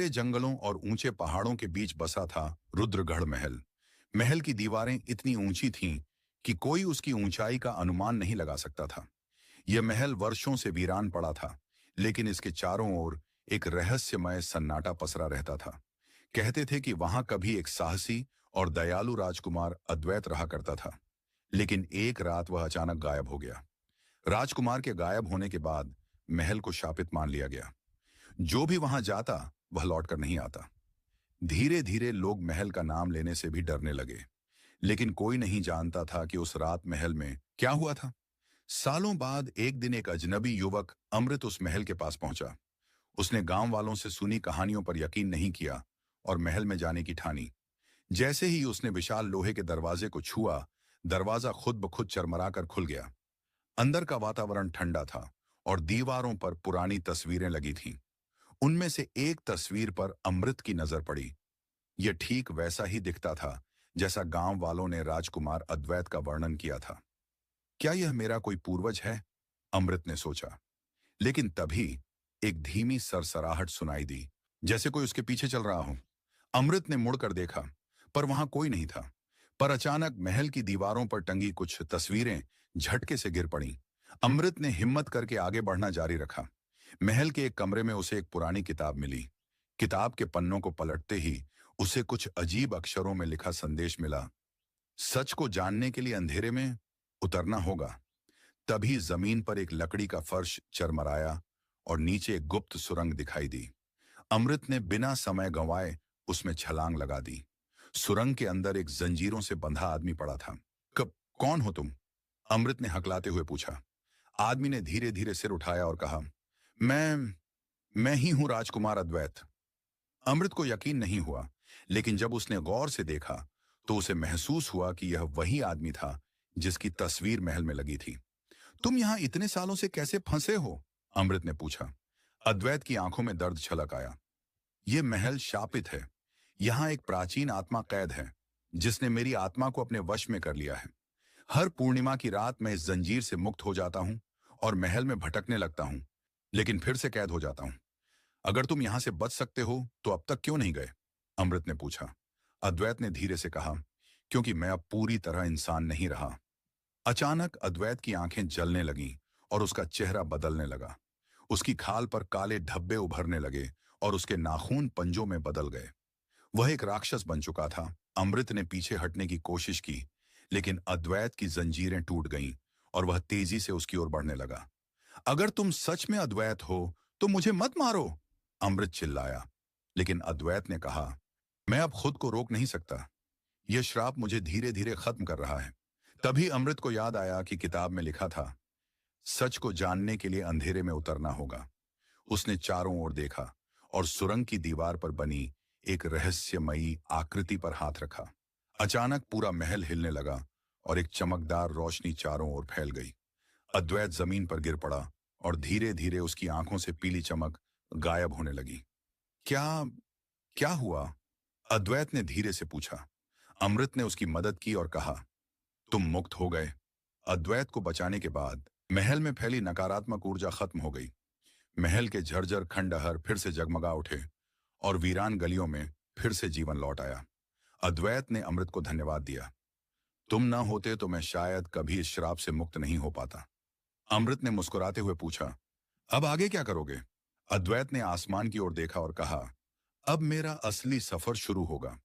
गहरे जंगलों और ऊंचे पहाड़ों के बीच बसा था रुद्रगढ़ महल। महल की दीवारें इतनी ऊंची थीं कि कोई उसकी ऊंचाई का अनुमान नहीं लगा सकता था। यह महल वर्षों से वीरान पड़ा था, लेकिन इसके चारों ओर एक रहस्यमय सन्नाटा पसरा रहता था। कहते थे कि वहां कभी एक साहसी और दयालु राजकुमार अद्वैत रहा करता था, लेकिन एक रात वह अचानक गायब हो गया। राजकुमार के गायब होने के बाद महल को शापित मान लिया गया। जो भी वहां जाता वह लौटकर नहीं आता। धीरे धीरे लोग महल का नाम लेने से भी डरने लगे, लेकिन कोई नहीं जानता था कि उस रात महल में क्या हुआ था। सालों बाद एक दिन एक अजनबी युवक अमृत उस महल के पास पहुंचा। उसने गांव वालों से सुनी कहानियों पर यकीन नहीं किया और महल में जाने की ठानी। जैसे ही उसने विशाल लोहे के दरवाजे को छुआ, दरवाजा खुद ब खुद चरमराकर खुल गया। अंदर का वातावरण ठंडा था और दीवारों पर पुरानी तस्वीरें लगी थीं। उनमें से एक तस्वीर पर अमृत की नजर पड़ी। यह ठीक वैसा ही दिखता था जैसा गांव वालों ने राजकुमार अद्वैत का वर्णन किया था। क्या यह मेरा कोई पूर्वज है? अमृत ने सोचा। लेकिन तभी एक धीमी सरसराहट सुनाई दी, जैसे कोई उसके पीछे चल रहा हो। अमृत ने मुड़कर देखा, पर वहां कोई नहीं था। पर अचानक महल की दीवारों पर टंगी कुछ तस्वीरें झटके से गिर पड़ीं। अमृत ने हिम्मत करके आगे बढ़ना जारी रखा। महल के एक कमरे में उसे एक पुरानी किताब मिली। किताब के पन्नों को पलटते ही उसे कुछ अजीब अक्षरों में लिखा संदेश मिला। सच को जानने के लिए अंधेरे में उतरना होगा। तभी जमीन पर एक लकड़ी का फर्श चरमराया और नीचे एक गुप्त सुरंग दिखाई दी। अमृत ने बिना समय गंवाए उसमें छलांग लगा दी। सुरंग के अंदर एक जंजीरों से बंधा आदमी पड़ा था। कब कौन हो तुम? अमृत ने हकलाते हुए पूछा। आदमी ने धीरे धीरे सिर उठाया और कहा, मैं ही हूं राजकुमार अद्वैत। अमृत को यकीन नहीं हुआ, लेकिन जब उसने गौर से देखा तो उसे महसूस हुआ कि यह वही आदमी था जिसकी तस्वीर महल में लगी थी। तुम यहां इतने सालों से कैसे फंसे हो? अमृत ने पूछा। अद्वैत की आंखों में दर्द छलक आया। यह महल शापित है। यहां एक प्राचीन आत्मा कैद है, जिसने मेरी आत्मा को अपने वश में कर लिया है। हर पूर्णिमा की रात मैं इस जंजीर से मुक्त हो जाता हूं और महल में भटकने लगता हूं, लेकिन फिर से कैद हो जाता हूं। अगर तुम यहां से बच सकते हो तो अब तक क्यों नहीं गए? अमृत ने पूछा। अद्वैत ने धीरे से कहा, क्योंकि मैं अब पूरी तरह इंसान नहीं रहा। अचानक अद्वैत की आंखें जलने लगीं और उसका चेहरा बदलने लगा। उसकी खाल पर काले धब्बे उभरने लगे और उसके नाखून पंजों में बदल गए। वह एक राक्षस बन चुका था। अमृत ने पीछे हटने की कोशिश की, लेकिन अद्वैत की जंजीरें टूट गईं और वह तेजी से उसकी ओर बढ़ने लगा। अगर तुम सच में अद्वैत हो तो मुझे मत मारो, अमृत चिल्लाया। लेकिन अद्वैत ने कहा, मैं अब खुद को रोक नहीं सकता। यह श्राप मुझे धीरे धीरे खत्म कर रहा है। तभी अमृत को याद आया कि किताब में लिखा था, सच को जानने के लिए अंधेरे में उतरना होगा। उसने चारों ओर देखा और सुरंग की दीवार पर बनी एक रहस्यमयी आकृति पर हाथ रखा। अचानक पूरा महल हिलने लगा और एक चमकदार रोशनी चारों ओर फैल गई। अद्वैत जमीन पर गिर पड़ा और धीरे धीरे उसकी आंखों से पीली चमक गायब होने लगी। क्या क्या हुआ? अद्वैत ने धीरे से पूछा। अमृत ने उसकी मदद की और कहा, तुम मुक्त हो गए। अद्वैत को बचाने के बाद महल में फैली नकारात्मक ऊर्जा खत्म हो गई। महल के झरझर खंडहर फिर से जगमगा उठे और वीरान गलियों में फिर से जीवन लौट आया। अद्वैत ने अमृत को धन्यवाद दिया। तुम ना होते तो मैं शायद कभी इस श्राप से मुक्त नहीं हो पाता। अमृत ने मुस्कुराते हुए पूछा, अब आगे क्या करोगे? अद्वैत ने आसमान की ओर देखा और कहा, अब मेरा असली सफर शुरू होगा।